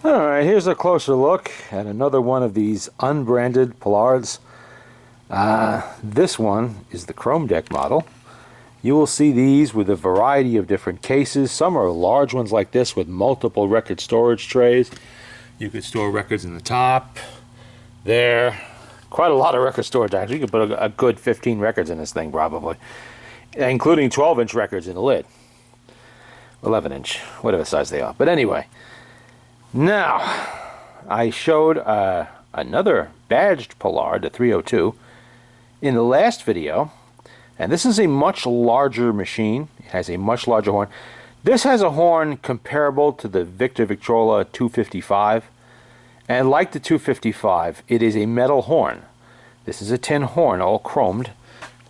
Alright, here's a closer look at another one of these unbranded Paillards. This one is the Chrome Deck model. You will see these with a variety of different cases. Some are large ones like this with multiple record storage trays. You could store records in the top, there. Quite a lot of record storage actually. You could put a good 15 records in this thing probably, including 12-inch records in the lid. 11-inch, whatever size they are. But anyway, now I showed another badged Paillard, the 302, in the last video. And this is a much larger machine. It has a much larger horn. This has a horn comparable to the Victrola 255. And like the 255, it is a metal horn. This is a tin horn, all chromed,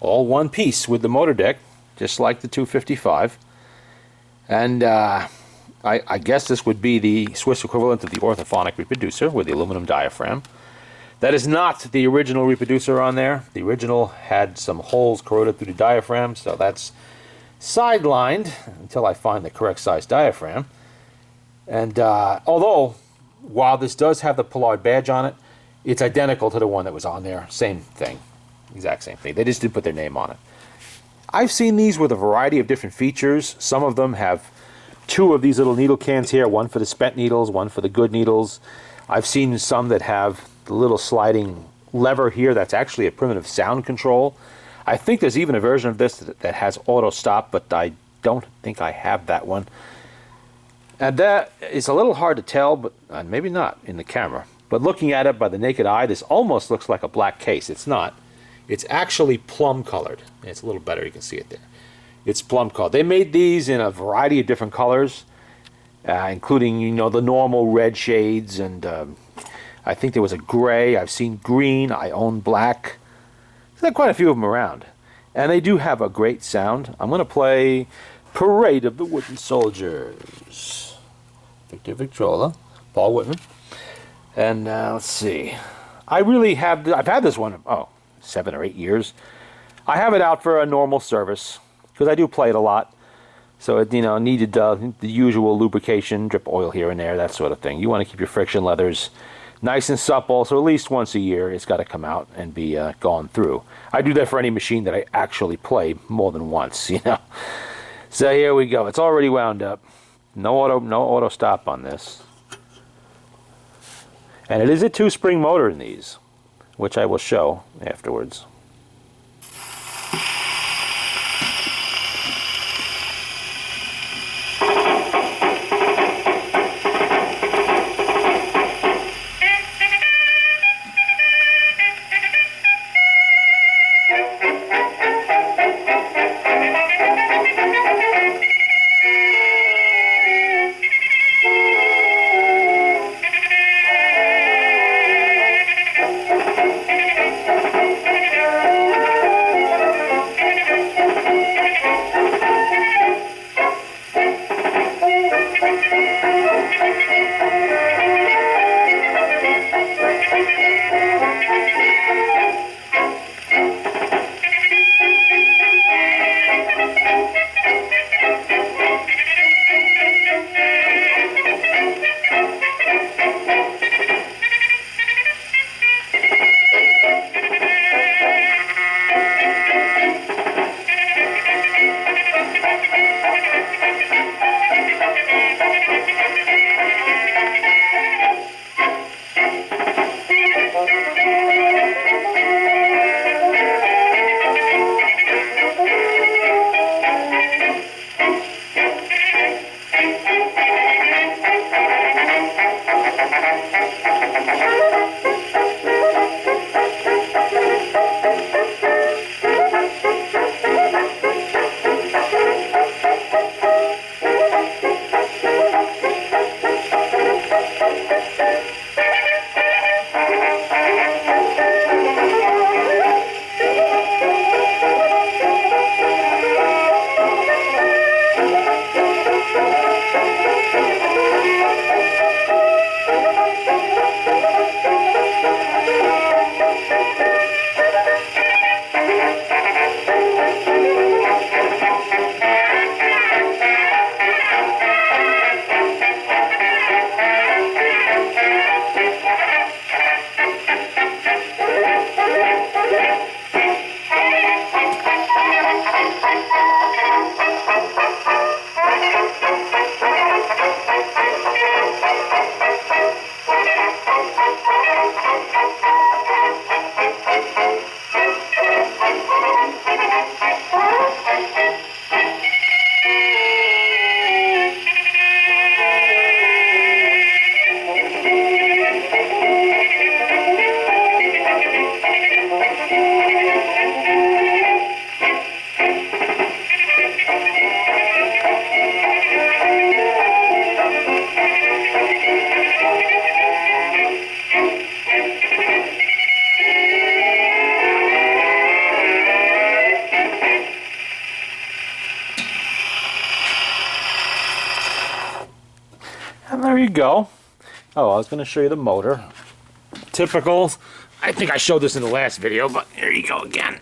all one piece with the motor deck, just like the 255. And I guess this would be the Swiss equivalent of the orthophonic reproducer with the aluminum diaphragm. That is not the original reproducer on there. The original had some holes corroded through the diaphragm, so that's sidelined until I find the correct size diaphragm. And although, while this does have the Paillard badge on it, it's identical to the one that was on there. Same thing. Exact same thing. They just did put their name on it. I've seen these with a variety of different features. Some of them have two of these little needle cans here, one for the spent needles, one for the good needles. I've seen some that have the little sliding lever here that's actually a primitive sound control. I think there's even a version of this that has auto stop, but I don't think I have that one. And that is a little hard to tell, but maybe not in the camera. But looking at it by the naked eye, this almost looks like a black case. It's not. It's actually plum colored. It's a little better, you can see it there. It's plum colored. They made these in a variety of different colors, including, you know, the normal red shades, and I think there was a gray. I've seen green. I own black. There's quite a few of them around. And they do have a great sound. I'm going to play Parade of the Wooden Soldiers. Victrola, Paul Whitman. And let's see. I've had this one, 7 or 8 years. I have it out for a normal service because I do play it a lot. So it, needed the usual lubrication, drip oil here and there, that sort of thing. You want to keep your friction leathers nice and supple, so at least once a year it's got to come out and be gone through. I do that for any machine that I actually play more than once, So here we go. It's already wound up. No auto stop on this. And it is a 2-spring motor in these, which I will show afterwards. go. Oh, I was going to show you the motor. Typical. I think I showed this in the last video, but here you go again.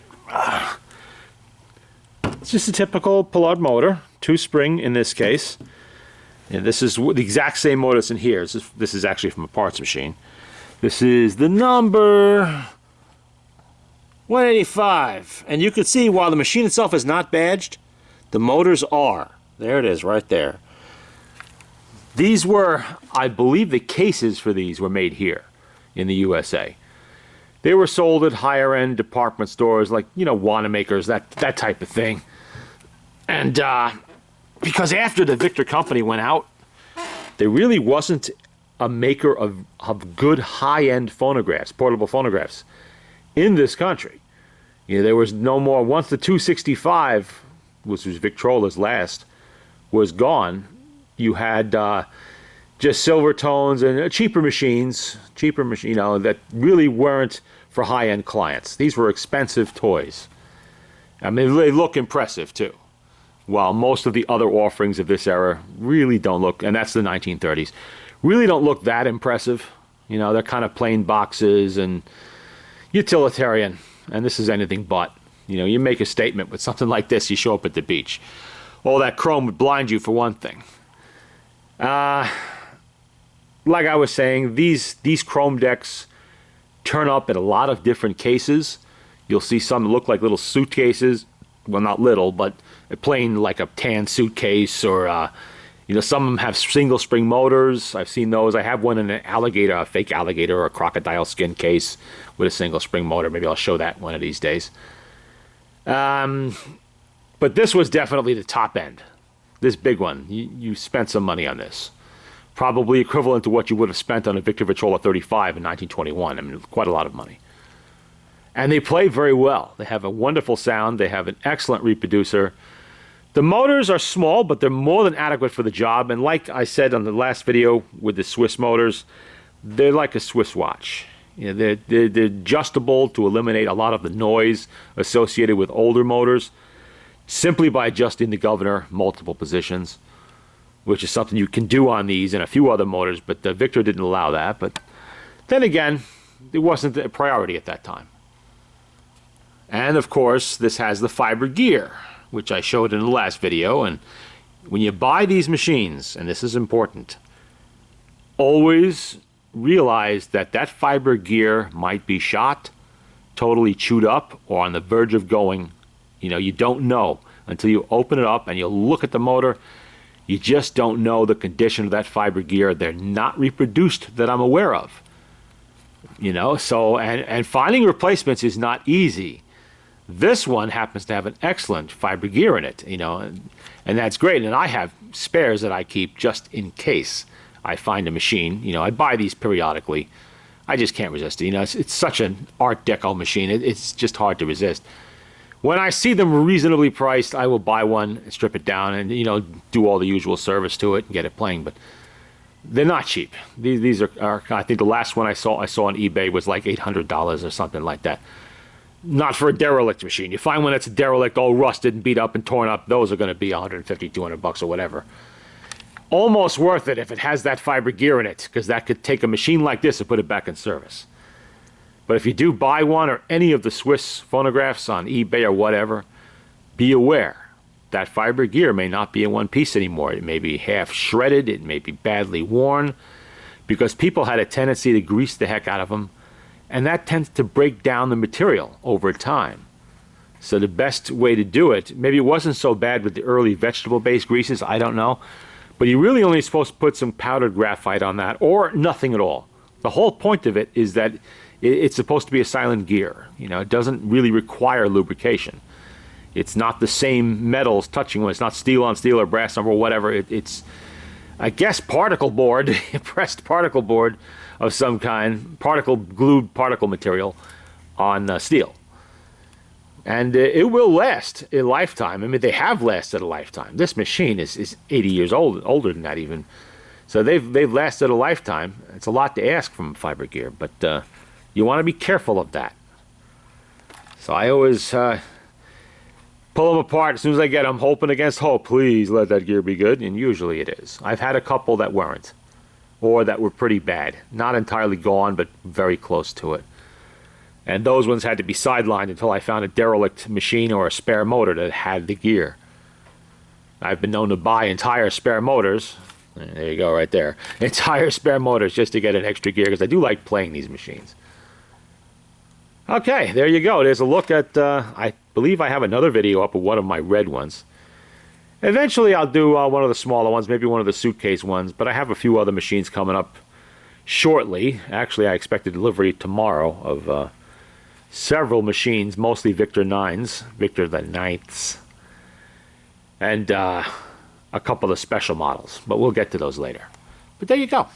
It's just a typical Paillard motor, 2-spring in this case. And this is the exact same motor that's in here. This is actually from a parts machine. This is the number 185. And you can see while the machine itself is not badged, the motors are. There it is right there. These were, I believe the cases for these were made here in the USA. They were sold at higher end department stores like, you know, Wanamaker's, that type of thing. And because after the Victor company went out, there really wasn't a maker of good high-end phonographs, portable phonographs, in this country. You know, there was no more. Once the 265, which was Victrola's last, was gone, you had just silver tones and cheaper machines, you know, that really weren't for high-end clients. These were expensive toys. I mean, they look impressive too, while most of the other offerings of this era really don't look, and that's the 1930s, really don't look that impressive. You know, they're kind of plain boxes and utilitarian, and this is anything but. You know, you make a statement with something like this, you show up at the beach. All that chrome would blind you for one thing. Like I was saying, these chrome decks turn up in a lot of different cases. You'll see some that look like little suitcases. Well, not little, but plain like a tan suitcase, or you know, some of them have single spring motors. I've seen those. I have one in an alligator, a fake alligator or a crocodile skin case with a single spring motor. Maybe I'll show that one of these days. But this was definitely the top end. This big one, you spent some money on this. Probably equivalent to what you would have spent on a Victor Victrola 35 in 1921. I mean, quite a lot of money. And they play very well. They have a wonderful sound. They have an excellent reproducer. The motors are small, but they're more than adequate for the job. And like I said on the last video with the Swiss motors, they're like a Swiss watch. You know, they're adjustable to eliminate a lot of the noise associated with older motors, simply by adjusting the governor multiple positions, which is something you can do on these and a few other motors, but the Victor didn't allow that. But then again, it wasn't a priority at that time. And of course, this has the fiber gear, which I showed in the last video. And when you buy these machines, and this is important, always realize that that fiber gear might be shot, totally chewed up, or on the verge of going. You know, you don't know until you open it up and you look at the motor. You just don't know the condition of that fiber gear. They're not reproduced that I'm aware of. You know, so, and finding replacements is not easy. This one happens to have an excellent fiber gear in it, you know, and that's great. And I have spares that I keep just in case I find a machine. You know, I buy these periodically. I just can't resist it. You know, it's such an Art Deco machine. It's just hard to resist. When I see them reasonably priced, I will buy one, strip it down, and, you know, do all the usual service to it and get it playing. But they're not cheap. These are I think the last one I saw on eBay was like $800 or something like that. Not for a derelict machine. You find one that's a derelict, all rusted and beat up and torn up, those are going to be $150, $200 or whatever. Almost worth it if it has that fiber gear in it, because that could take a machine like this and put it back in service. But if you do buy one or any of the Swiss phonographs on eBay or whatever, be aware that fiber gear may not be in one piece anymore. It may be half shredded, it may be badly worn, because people had a tendency to grease the heck out of them, and that tends to break down the material over time. So the best way to do it, maybe it wasn't so bad with the early vegetable-based greases, I don't know, but you're really only supposed to put some powdered graphite on that, or nothing at all. The whole point of it is that it's supposed to be a silent gear. You know, it doesn't really require lubrication. It's not the same metals touching when it's not steel on steel or brass or whatever. It's, I guess, particle board, pressed particle board of some kind, glued particle material on steel. And it will last a lifetime. I mean, they have lasted a lifetime. This machine is 80 years old, older than that even. So they've lasted a lifetime. It's a lot to ask from fiber gear, but you want to be careful of that. So I always pull them apart as soon as I get them, hoping against hope. Please let that gear be good, and usually it is. I've had a couple that weren't. or that were pretty bad. Not entirely gone, but very close to it. And those ones had to be sidelined until I found a derelict machine or a spare motor that had the gear. I've been known to buy entire spare motors. There you go, right there. Entire spare motors just to get an extra gear, because I do like playing these machines. Okay, there you go. There's a look at, I believe I have another video up of one of my red ones. Eventually I'll do one of the smaller ones, maybe one of the suitcase ones, but I have a few other machines coming up shortly. Actually, I expect a delivery tomorrow of several machines, mostly Victor 9s, Victor the 9ths, and a couple of special models, but we'll get to those later. But there you go.